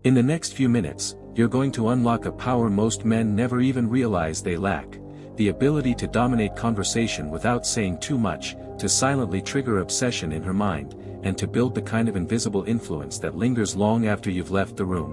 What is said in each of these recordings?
In the next few minutes, you're going to unlock a power most men never even realize they lack, the ability to dominate conversation without saying too much, to silently trigger obsession in her mind, and to build the kind of invisible influence that lingers long after you've left the room.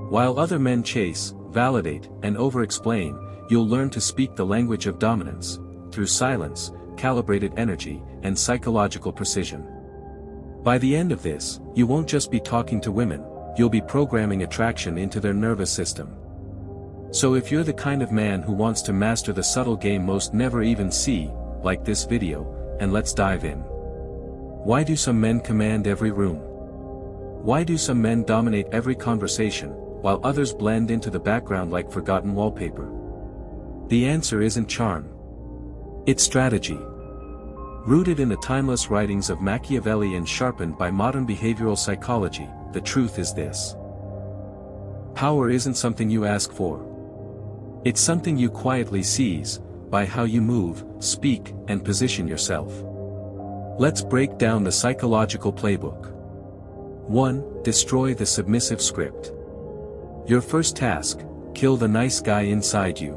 While other men chase, validate, and over-explain, you'll learn to speak the language of dominance, through silence, calibrated energy, and psychological precision. By the end of this, you won't just be talking to women, you'll be programming attraction into their nervous system. So if you're the kind of man who wants to master the subtle game most never even see, like this video, and let's dive in. Why do some men command every room? Why do some men dominate every conversation, while others blend into the background like forgotten wallpaper? The answer isn't charm. It's strategy. Rooted in the timeless writings of Machiavelli and sharpened by modern behavioral psychology, the truth is this. Power isn't something you ask for. It's something you quietly seize, by how you move, speak, and position yourself. Let's break down the psychological playbook. 1. Destroy the submissive script. Your first task, kill the nice guy inside you.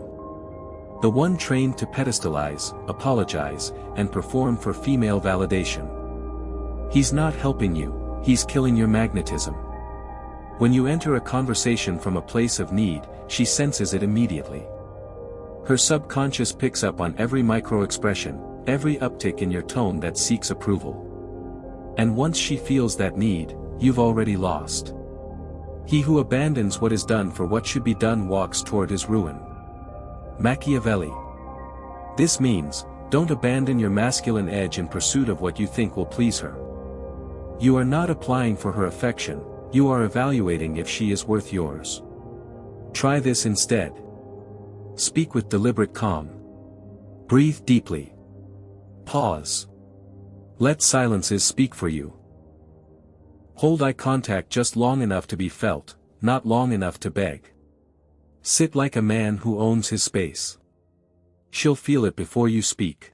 The one trained to pedestalize, apologize, and perform for female validation. He's not helping you, he's killing your magnetism. When you enter a conversation from a place of need, she senses it immediately. Her subconscious picks up on every micro-expression, every uptick in your tone that seeks approval. And once she feels that need, you've already lost. He who abandons what is done for what should be done walks toward his ruin. Machiavelli. This means, don't abandon your masculine edge in pursuit of what you think will please her. You are not applying for her affection, you are evaluating if she is worth yours. Try this instead. Speak with deliberate calm. Breathe deeply. Pause. Let silences speak for you. Hold eye contact just long enough to be felt, not long enough to beg. Sit like a man who owns his space. She'll feel it before you speak.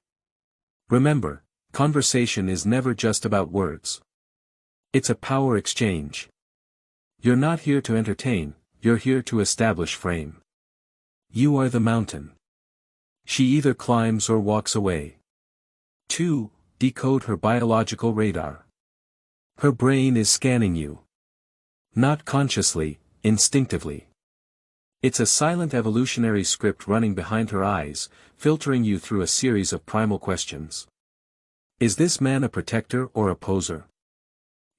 Remember, conversation is never just about words. It's a power exchange. You're not here to entertain, you're here to establish frame. You are the mountain. She either climbs or walks away. 2. Decode her biological radar. Her brain is scanning you. Not consciously, instinctively. It's a silent evolutionary script running behind her eyes, filtering you through a series of primal questions. Is this man a protector or a poser?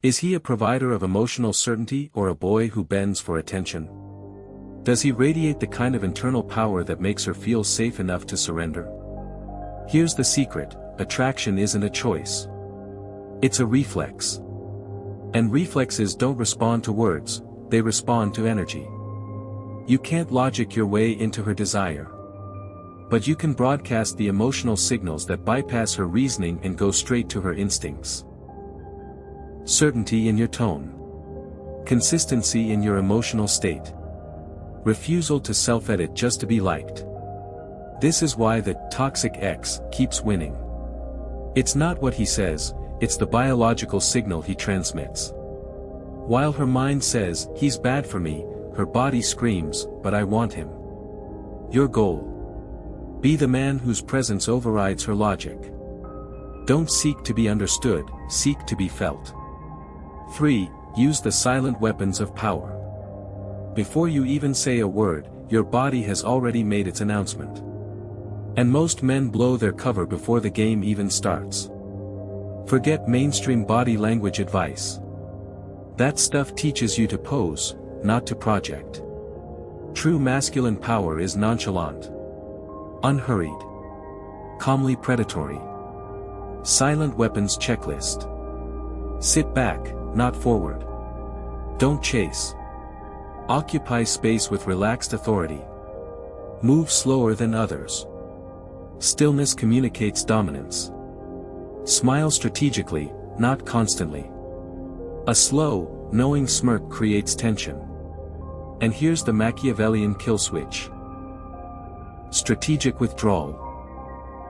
Is he a provider of emotional certainty or a boy who bends for attention? Does he radiate the kind of internal power that makes her feel safe enough to surrender? Here's the secret, attraction isn't a choice. It's a reflex. And reflexes don't respond to words, they respond to energy. You can't logic your way into her desire. But you can broadcast the emotional signals that bypass her reasoning and go straight to her instincts. Certainty in your tone. Consistency in your emotional state. Refusal to self-edit just to be liked. This is why the toxic ex keeps winning. It's not what he says, it's the biological signal he transmits. While her mind says, he's bad for me, her body screams, but I want him. Your goal. Be the man whose presence overrides her logic. Don't seek to be understood, seek to be felt. 3. Use the silent weapons of power. Before you even say a word, your body has already made its announcement. And most men blow their cover before the game even starts. Forget mainstream body language advice. That stuff teaches you to pose, not to project. True masculine power is nonchalant. Unhurried. Calmly predatory. Silent weapons checklist. Sit back, not forward. Don't chase. Occupy space with relaxed authority. Move slower than others. Stillness communicates dominance. Smile strategically, not constantly. A slow, knowing smirk creates tension. And here's the Machiavellian kill switch. Strategic withdrawal.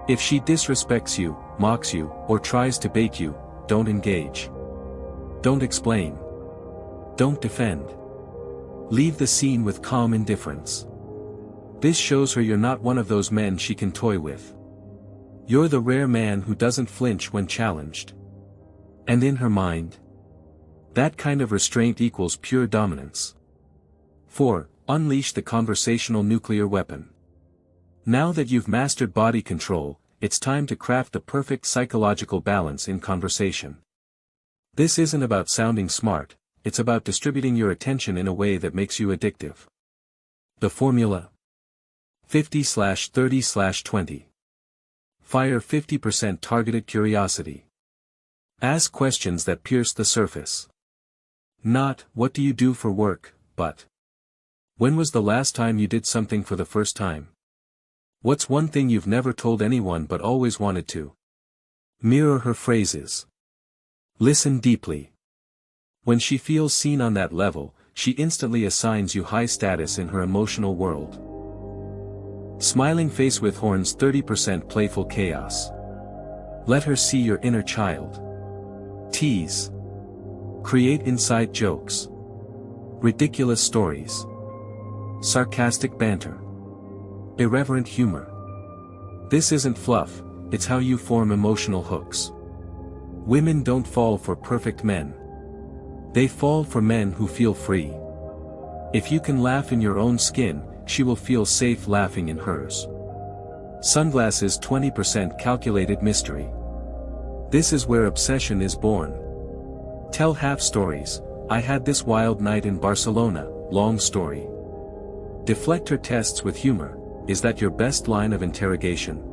If she disrespects you, mocks you, or tries to bait you, don't engage. Don't explain. Don't defend. Leave the scene with calm indifference. This shows her you're not one of those men she can toy with. You're the rare man who doesn't flinch when challenged. And in her mind, that kind of restraint equals pure dominance. 4. Unleash the conversational nuclear weapon. Now that you've mastered body control, it's time to craft the perfect psychological balance in conversation. This isn't about sounding smart, it's about distributing your attention in a way that makes you addictive. The formula: 50/30/20. Fire 50% targeted curiosity. Ask questions that pierce the surface. Not, what do you do for work, but when was the last time you did something for the first time? What's one thing you've never told anyone but always wanted to? Mirror her phrases. Listen deeply. When she feels seen on that level, she instantly assigns you high status in her emotional world. Smiling face with horns 30% playful chaos. Let her see your inner child. Tease. Create inside jokes. Ridiculous stories. Sarcastic banter. Irreverent humor. This isn't fluff, it's how you form emotional hooks. Women don't fall for perfect men. They fall for men who feel free. If you can laugh in your own skin, she will feel safe laughing in hers. Sunglasses 20% calculated mystery. This is where obsession is born. Tell half stories. I had this wild night in Barcelona, long story. Deflect her tests with humor. Is that your best line of interrogation?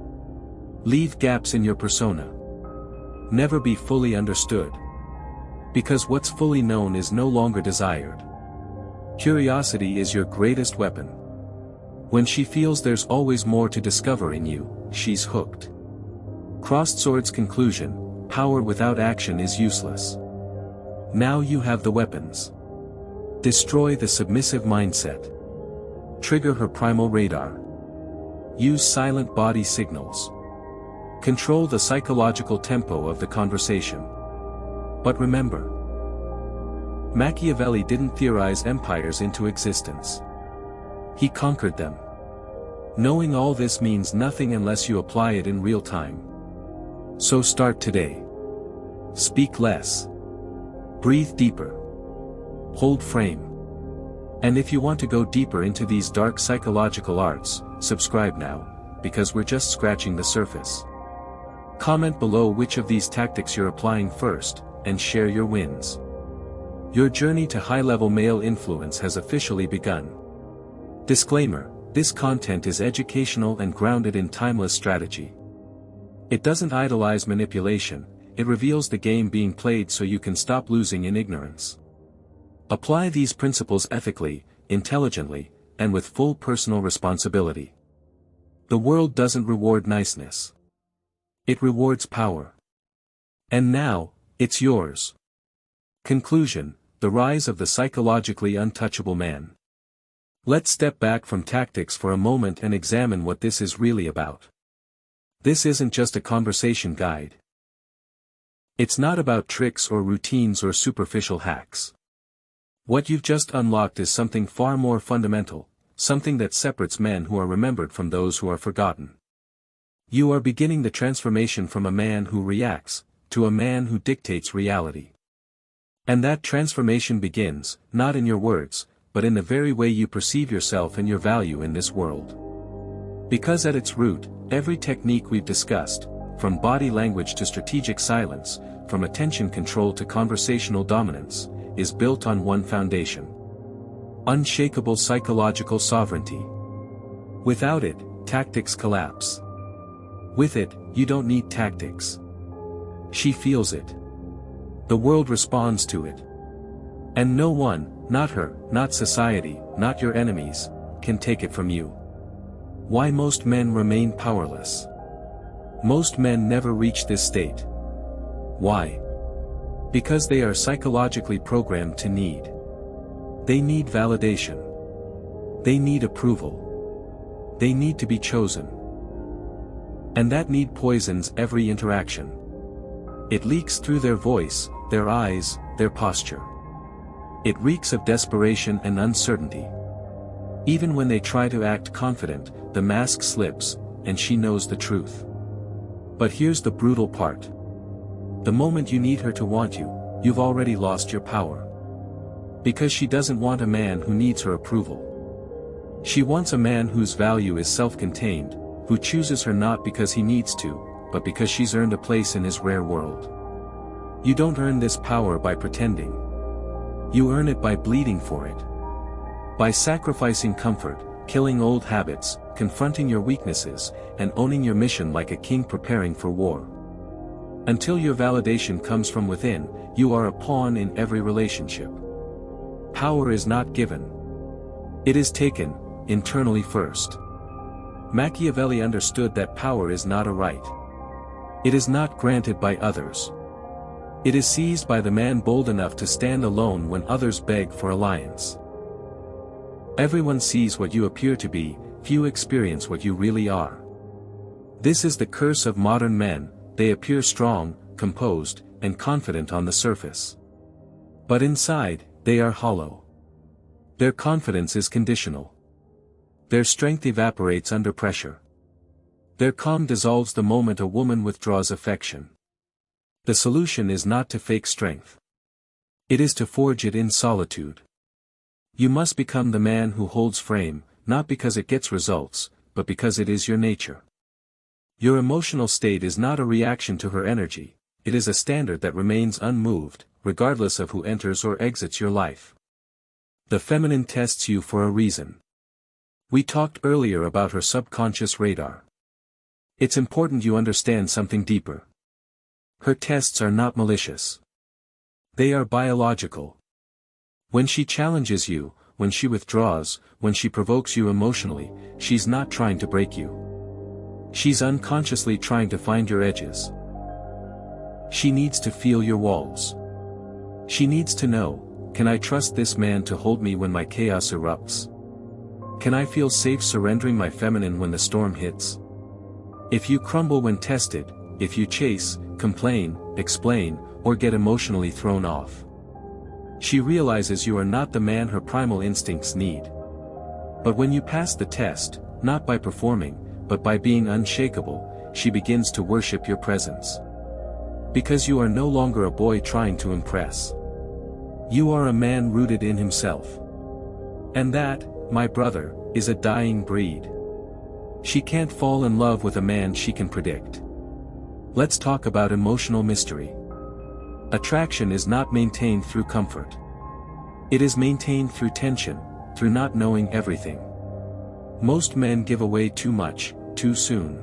Leave gaps in your persona. Never be fully understood. Because what's fully known is no longer desired. Curiosity is your greatest weapon. When she feels there's always more to discover in you, she's hooked. Crossed swords conclusion: power without action is useless. Now you have the weapons. Destroy the submissive mindset. Trigger her primal radar. Use silent body signals. Control the psychological tempo of the conversation. But remember, Machiavelli didn't theorize empires into existence. He conquered them. Knowing all this means nothing unless you apply it in real time. So start today. Speak less. Breathe deeper. Hold frame. And if you want to go deeper into these dark psychological arts, subscribe now, because we're just scratching the surface. Comment below which of these tactics you're applying first, and share your wins. Your journey to high-level male influence has officially begun. Disclaimer: this content is educational and grounded in timeless strategy. It doesn't idolize manipulation, it reveals the game being played so you can stop losing in ignorance. Apply these principles ethically, intelligently, and with full personal responsibility. The world doesn't reward niceness. It rewards power. And now, it's yours. Conclusion: the rise of the psychologically untouchable man. Let's step back from tactics for a moment and examine what this is really about. This isn't just a conversation guide. It's not about tricks or routines or superficial hacks. What you've just unlocked is something far more fundamental, something that separates men who are remembered from those who are forgotten. You are beginning the transformation from a man who reacts, to a man who dictates reality. And that transformation begins, not in your words, but in the very way you perceive yourself and your value in this world. Because at its root, every technique we've discussed, from body language to strategic silence, from attention control to conversational dominance, is built on one foundation: unshakable psychological sovereignty. Without it, tactics collapse. With it, you don't need tactics. She feels it. The world responds to it. And no one, not her, not society, not your enemies, can take it from you. Why most men remain powerless? Most men never reach this state. Why? Because they are psychologically programmed to need. They need validation. They need approval. They need to be chosen. And that need poisons every interaction. It leaks through their voice, their eyes, their posture. It reeks of desperation and uncertainty. Even when they try to act confident, the mask slips, and she knows the truth. But here's the brutal part. The moment you need her to want you, you've already lost your power. Because she doesn't want a man who needs her approval. She wants a man whose value is self-contained, who chooses her not because he needs to, but because she's earned a place in his rare world. You don't earn this power by pretending. You earn it by bleeding for it. By sacrificing comfort, killing old habits, confronting your weaknesses, and owning your mission like a king preparing for war. Until your validation comes from within, you are a pawn in every relationship. Power is not given. It is taken, internally first. Machiavelli understood that power is not a right. It is not granted by others. It is seized by the man bold enough to stand alone when others beg for alliance. Everyone sees what you appear to be, few experience what you really are. This is the curse of modern men. They appear strong, composed, and confident on the surface. But inside, they are hollow. Their confidence is conditional. Their strength evaporates under pressure. Their calm dissolves the moment a woman withdraws affection. The solution is not to fake strength. It is to forge it in solitude. You must become the man who holds frame, not because it gets results, but because it is your nature. Your emotional state is not a reaction to her energy, it is a standard that remains unmoved, regardless of who enters or exits your life. The feminine tests you for a reason. We talked earlier about her subconscious radar. It's important you understand something deeper. Her tests are not malicious. They are biological. When she challenges you, when she withdraws, when she provokes you emotionally, she's not trying to break you. She's unconsciously trying to find your edges. She needs to feel your walls. She needs to know, can I trust this man to hold me when my chaos erupts? Can I feel safe surrendering my feminine when the storm hits? If you crumble when tested, if you chase, complain, explain, or get emotionally thrown off, she realizes you are not the man her primal instincts need. But when you pass the test, not by performing, but by being unshakable, she begins to worship your presence. Because you are no longer a boy trying to impress. You are a man rooted in himself. And that, my brother, is a dying breed. She can't fall in love with a man she can predict. Let's talk about emotional mystery. Attraction is not maintained through comfort. It is maintained through tension, through not knowing everything. Most men give away too much, too soon.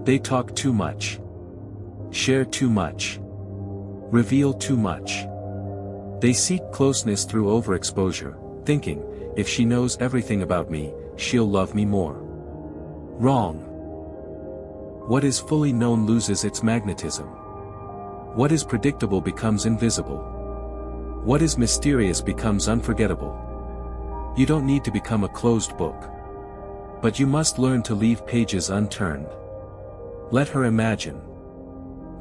They talk too much. Share too much. Reveal too much. They seek closeness through overexposure, thinking, if she knows everything about me, she'll love me more. Wrong. What is fully known loses its magnetism. What is predictable becomes invisible. What is mysterious becomes unforgettable. You don't need to become a closed book. But you must learn to leave pages unturned. Let her imagine.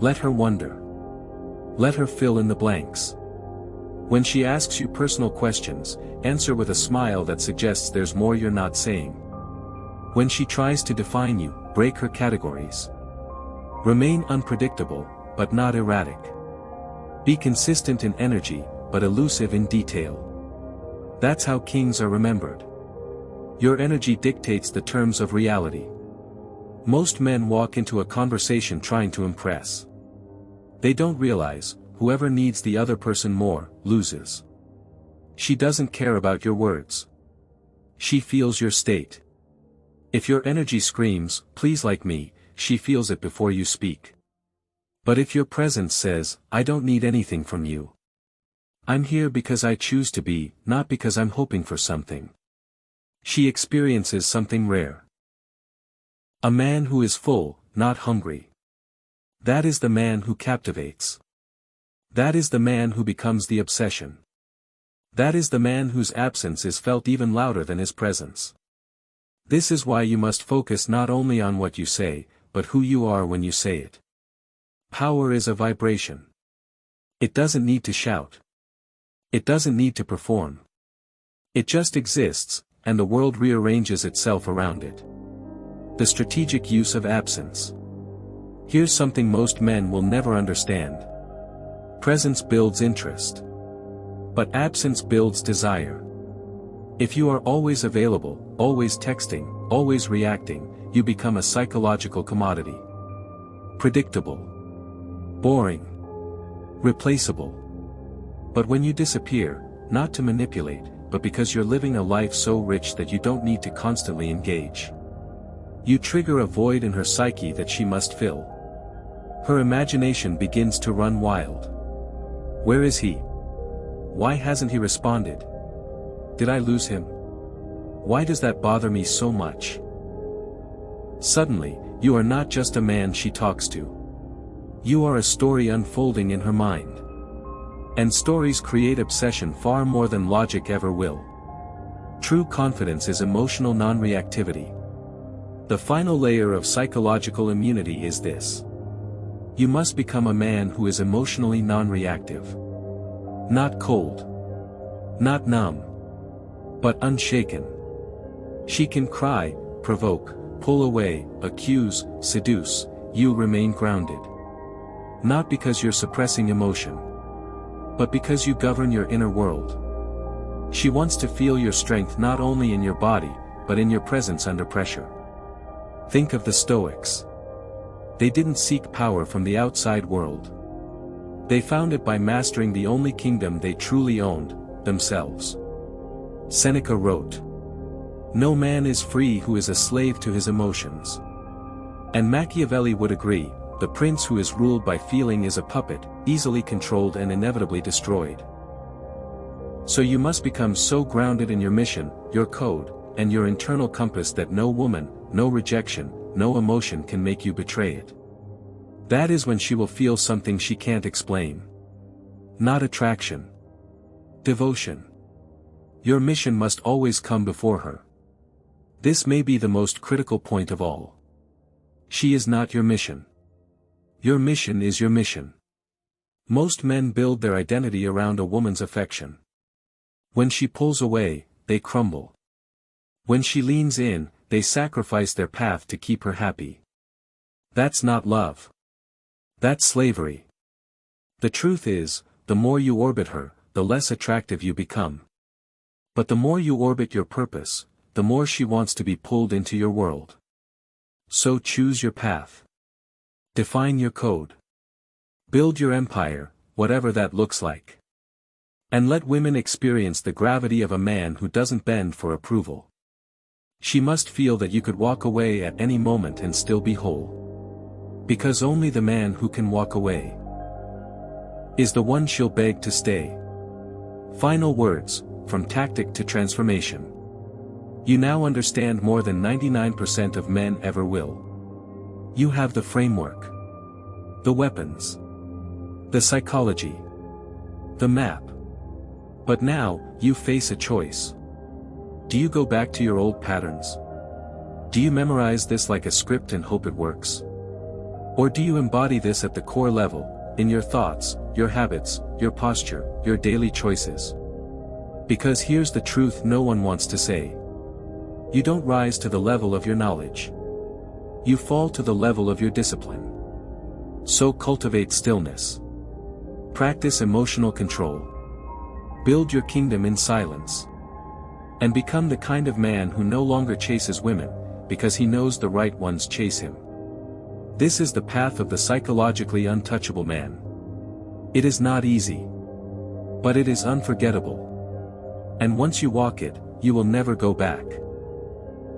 Let her wonder. Let her fill in the blanks. When she asks you personal questions, answer with a smile that suggests there's more you're not saying. When she tries to define you, break her categories. Remain unpredictable, but not erratic. Be consistent in energy, but elusive in detail. That's how kings are remembered. Your energy dictates the terms of reality. Most men walk into a conversation trying to impress. They don't realize, whoever needs the other person more, loses. She doesn't care about your words. She feels your state. If your energy screams, please like me, she feels it before you speak. But if your presence says, I don't need anything from you. I'm here because I choose to be, not because I'm hoping for something. She experiences something rare. A man who is full, not hungry. That is the man who captivates. That is the man who becomes the obsession. That is the man whose absence is felt even louder than his presence. This is why you must focus not only on what you say, but who you are when you say it. Power is a vibration. It doesn't need to shout. It doesn't need to perform. It just exists, and the world rearranges itself around it. The strategic use of absence. Here's something most men will never understand. Presence builds interest. But absence builds desire. If you are always available, always texting, always reacting, you become a psychological commodity. Predictable. Boring. Replaceable. But when you disappear, not to manipulate, but because you're living a life so rich that you don't need to constantly engage, you trigger a void in her psyche that she must fill. Her imagination begins to run wild. Where is he? Why hasn't he responded? Did I lose him? Why does that bother me so much? Suddenly, you are not just a man she talks to. You are a story unfolding in her mind. And stories create obsession far more than logic ever will. True confidence is emotional non-reactivity. The final layer of psychological immunity is this. You must become a man who is emotionally non-reactive. Not cold. Not numb. But unshaken. She can cry, provoke, pull away, accuse, seduce, you remain grounded. Not because you're suppressing emotion, but because you govern your inner world. She wants to feel your strength not only in your body, but in your presence under pressure. Think of the Stoics. They didn't seek power from the outside world. They found it by mastering the only kingdom they truly owned, themselves. Seneca wrote, "No man is free who is a slave to his emotions." And Machiavelli would agree, the prince who is ruled by feeling is a puppet, easily controlled and inevitably destroyed. So you must become so grounded in your mission, your code, and your internal compass that no woman, no rejection, no emotion can make you betray it. That is when she will feel something she can't explain. Not attraction. Devotion. Your mission must always come before her. This may be the most critical point of all. She is not your mission. Your mission is your mission. Most men build their identity around a woman's affection. When she pulls away, they crumble. When she leans in, they sacrifice their path to keep her happy. That's not love. That's slavery. The truth is, the more you orbit her, the less attractive you become. But the more you orbit your purpose, the more she wants to be pulled into your world. So choose your path. Define your code. Build your empire, whatever that looks like. And let women experience the gravity of a man who doesn't bend for approval. She must feel that you could walk away at any moment and still be whole. Because only the man who can walk away is the one she'll beg to stay. Final words, from tactic to transformation. You now understand more than 99% of men ever will. You have the framework, the weapons, the psychology, the map. But now, you face a choice. Do you go back to your old patterns? Do you memorize this like a script and hope it works? Or do you embody this at the core level, in your thoughts, your habits, your posture, your daily choices? Because here's the truth no one wants to say. You don't rise to the level of your knowledge. You fall to the level of your discipline. So cultivate stillness. Practice emotional control. Build your kingdom in silence. And become the kind of man who no longer chases women, because he knows the right ones chase him. This is the path of the psychologically untouchable man. It is not easy. But it is unforgettable. And once you walk it, you will never go back.